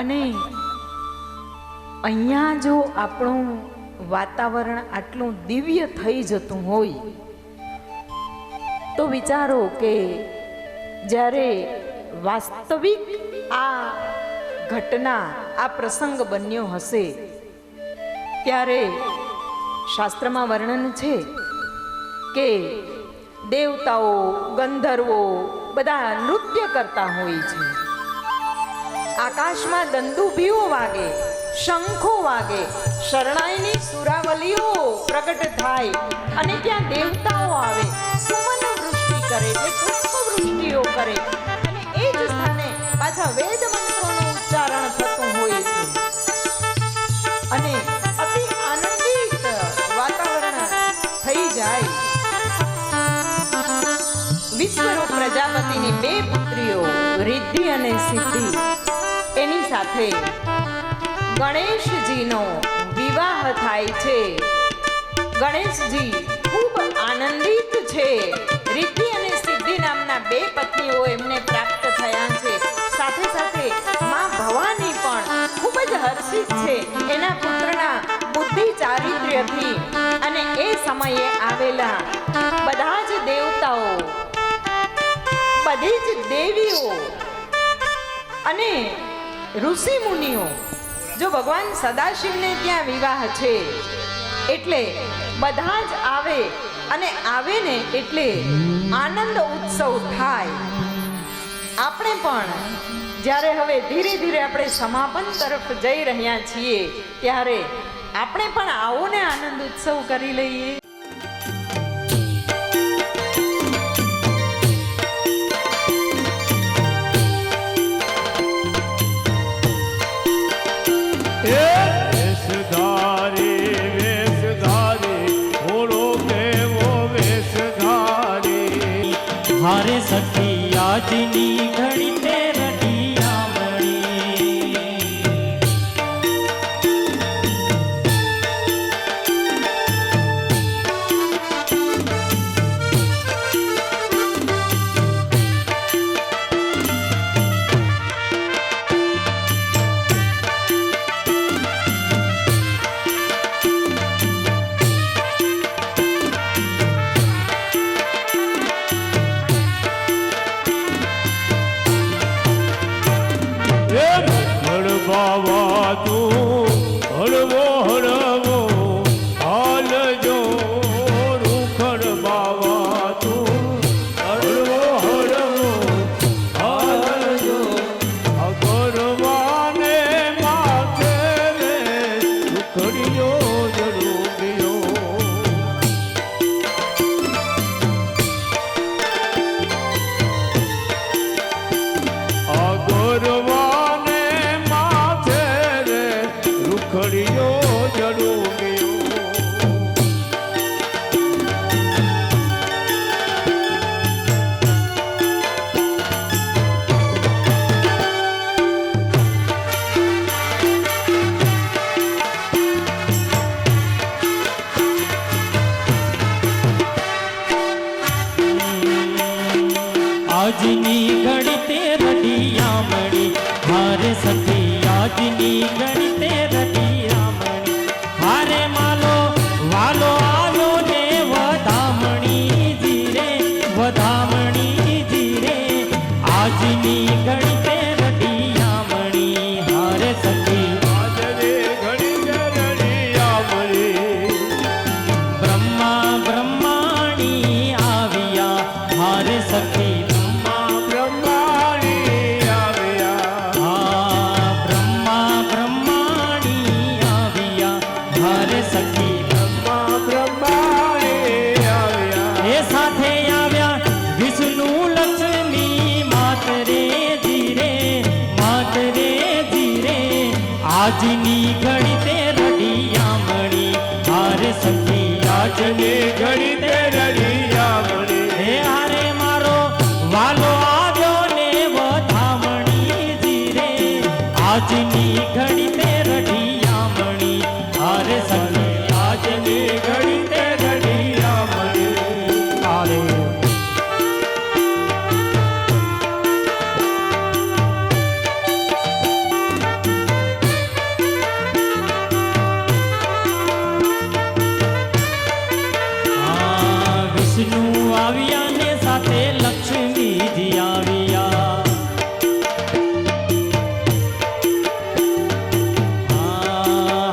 અને અહીંયા જો આપણું વાતાવરણ આટલું દિવ્ય થઈ જતું હોય તો વિચારો કે જ્યારે વાસ્તવિક આ ઘટના આ પ્રસંગ બન્યો હશે ત્યારે શાસ્ત્રમાં વર્ણન છે કે દેવતાઓ ગંધર્વો બધા નૃત્ય કરતા હોય છે. આકાશમાં દંદુભીઓ વાગે, શંખો વાગે, શરણાઈની સુરાવલીઓ પ્રગટ થાય અને ત્યાં દેવતાઓ આવે, સુમન વૃષ્ટિ કરે એટલે પુષ્પવૃષ્ટિઓ કરે અને એ જ સ્થાને પાછા વેદ મંત્રોનું ઉચ્ચારણ થતું હોય છે અને અતિ આનંદિત વાતાવરણ થઈ જાય. વિશ્વરૂપ પ્રજાપતિની બે પુત્રીઓ રિદ્ધિ અને સિદ્ધિ એની સાથે ગણેશજીનો વિવાહ થાય છે. ગણેશજી ખૂબ આનંદિત છે. રિદ્ધિ અને સિદ્ધિ નામના બે પત્નીઓ એમને પ્રાપ્ત થયા છે. સાથે સાથે માં ભવાની પણ ખૂબ જ હર્ષિત છે એના પુત્રના બુદ્ધિ ચારિત્ર્યથી. અને એ સમયે આવેલા બધા જ દેવતાઓ, બધી જ દેવીઓ અને ઋષિ મુનિઓ, જો ભગવાન સદાશિવને ત્યાં વિવાહ છે એટલે બધા જ આવે અને આવે ને એટલે આનંદ ઉત્સવ થાય. આપણે પણ જ્યારે હવે ધીરે ધીરે આપણે સમાપન તરફ જઈ રહ્યા છીએ ત્યારે આપણે પણ આવો ને આનંદ ઉત્સવ કરી લઈએ. વેશધારી વેશધારી બોલો કેવો વેશધારી હારે સખી આજની ઘડી તે રટિયામણી હળવા તું હળવો હળવો હાલજો રૂખડ બાવા તું હળવો હળવો હાલજો અગરવાને માથે રે રૂખડીયો જરૂરિયો અગરવાને માથે રે રૂખડીયો જરૂરિયો આજની ઘડી તે રટિયામણી હારે સખી આજની ઘડી તે રટિયામણી હારે માલો વાલો આવ્યો ને વધામણી જીરે વધામણી જીરે આજની ઘડી તે રડિયામણી હારે સખી આજને ઘડી રડિયામણી બ્રહ્મા બ્રહ્માણી આવ્યા હારે સખી બ્રહ્માણી આવ્યા આ બ્રહ્મા બ્રહ્માણી આવ્યા હારે સખી બ્રહ્માણી આવ્યા એ સાથે આવ્યા વિષ્ણુ લક્ષ્મી માતરે ધીરે આજની ઘડી તે રડિયામણી હારે સખી આજને ઘડી તે રડિયામણી હે હારે મારો વાલો આવ્યો ને વધામણી ધીરે આજની ઘડી તે રડિયામણી હારે સખી આજની ઘડી તે રડિયામણી હારે વિષ્ણુ આવ્યા ને સાથે લક્ષ્મીજી આવ્યા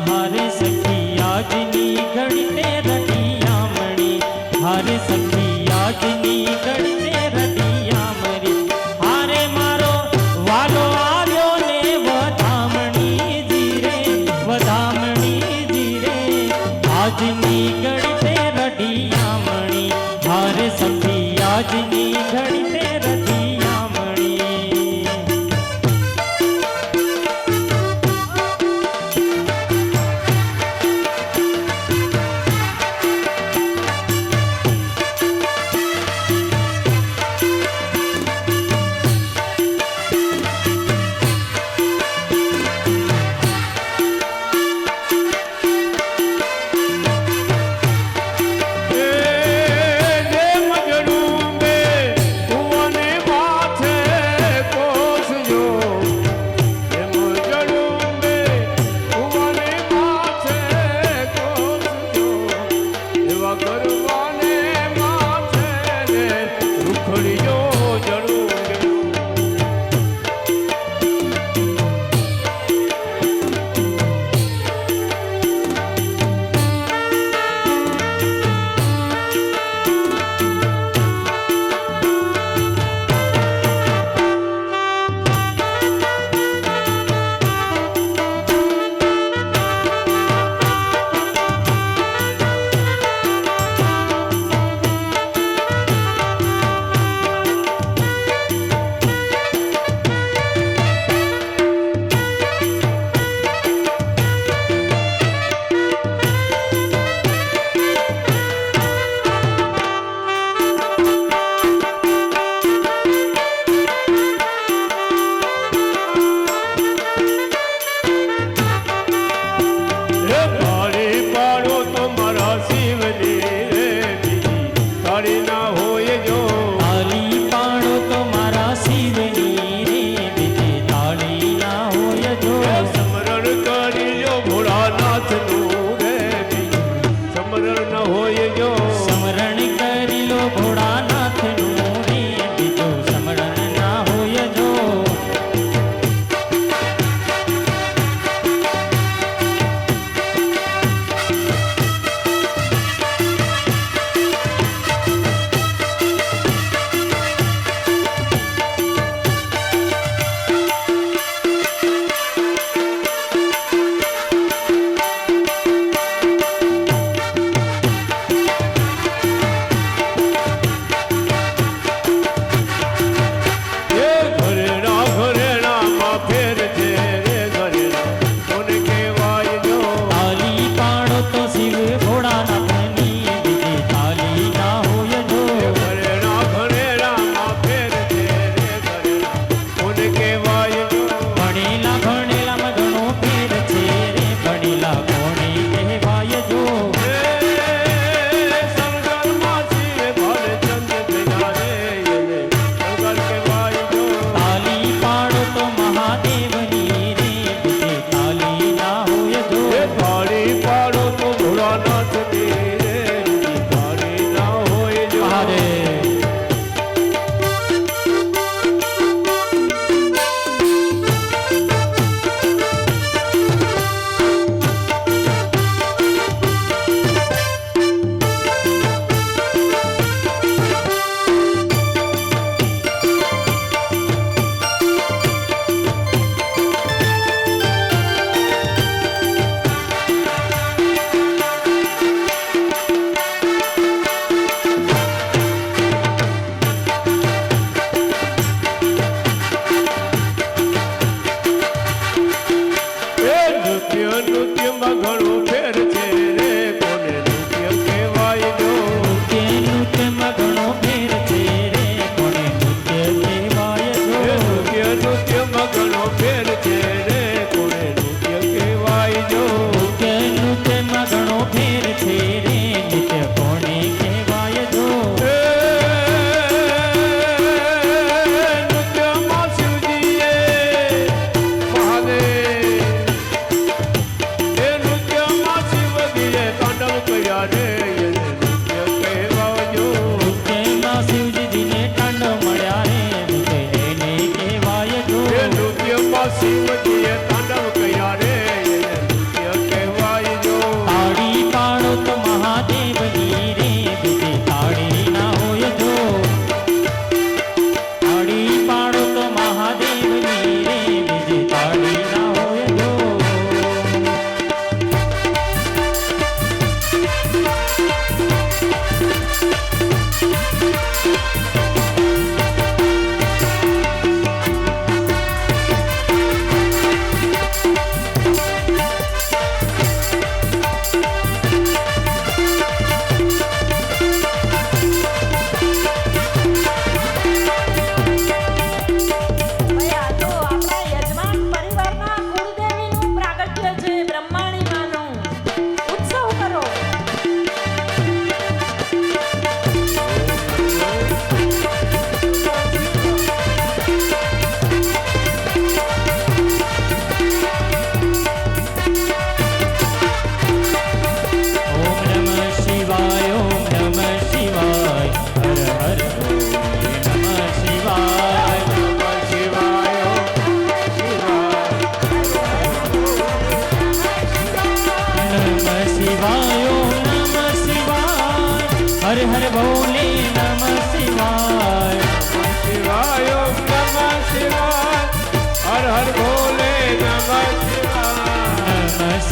હારે સખી આજની ઘડી તે રડિયામણી હારે સખી આજની ઘડી તે રડિયામણી હારે મારો વાલો આવ્યો ને વધામણી જીરે આજની ઘડી તે રડિયામણી હારે સખી આજની ઘડી તે રડિયામણી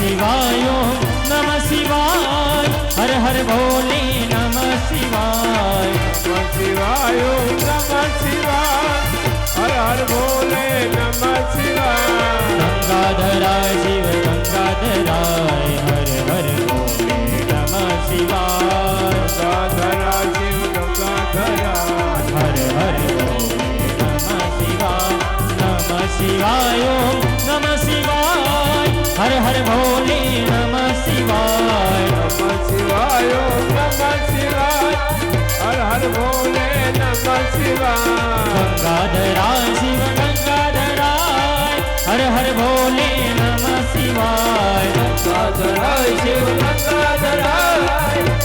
શિવાય ઓમ નમઃ શિવાય હર હર ભોલે નમઃ શિવાય નમઃ શિવાય ઓમ નમઃ શિવાય હર હર ભોલે નમઃ શિવાય ગંગાધરાય શિવ ગંગાધરાય હર હર ભોલે નમઃ શિવાય ગંગાધરા શિવ ગંગાધરા હર હર ભોલે નમઃ શિવાય નમઃ શિવાય ઓમ નમઃ શિવાય હર હર ભોલે નમઃ શિવાય નમઃ શિવાય ઓમ નમઃ શિવાય હર હર ભોલે નમઃ શિવાય ગંગાધરાય શિવ ગંગાધરાય હર હર ભોલે નમઃ શિવાય ગંગાધરાય શિવ ગંગાધરાય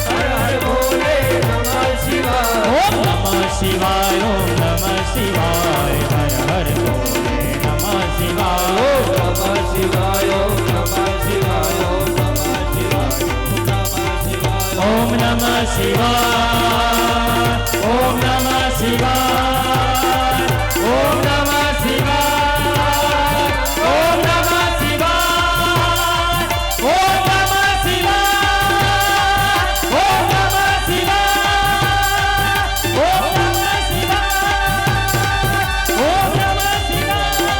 હર હર ભોલે નમઃ શિવાય ઓમ નમઃ શિવાય ઓમ નમઃ શિવાય હર હર ભોલે નમઃ શિવાય નમઃ શિવાય ઓમ નમઃ શિવાય ઓમ નમઃ શિવાય ઓમ નમઃ શિવાય ઓમ નમઃ શિવાય ઓમ નમઃ શિવાય ઓમ નમઃ શિવાય ઓમ નમઃ શિવાય ઓમ નમઃ શિવાય ઓમ નમઃ શિવાય ઓમ નમઃ શિવાય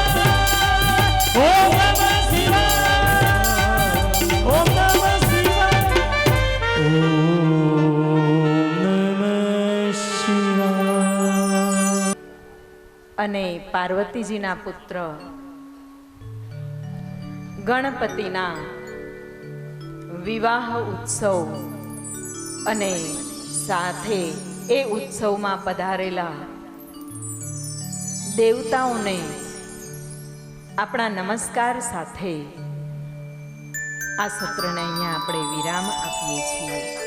ઓમ નમઃ શિવાય ઓમ નમઃ શિવાય. અને પાર્વતીજીના પુત્ર ગણપતિના વિવાહ ઉત્સવ અને સાથે એ ઉત્સવમાં પધારેલા દેવતાઓને આપણા નમસ્કાર સાથે આ સત્રને અહીંયા આપણે વિરામ આપીએ છીએ.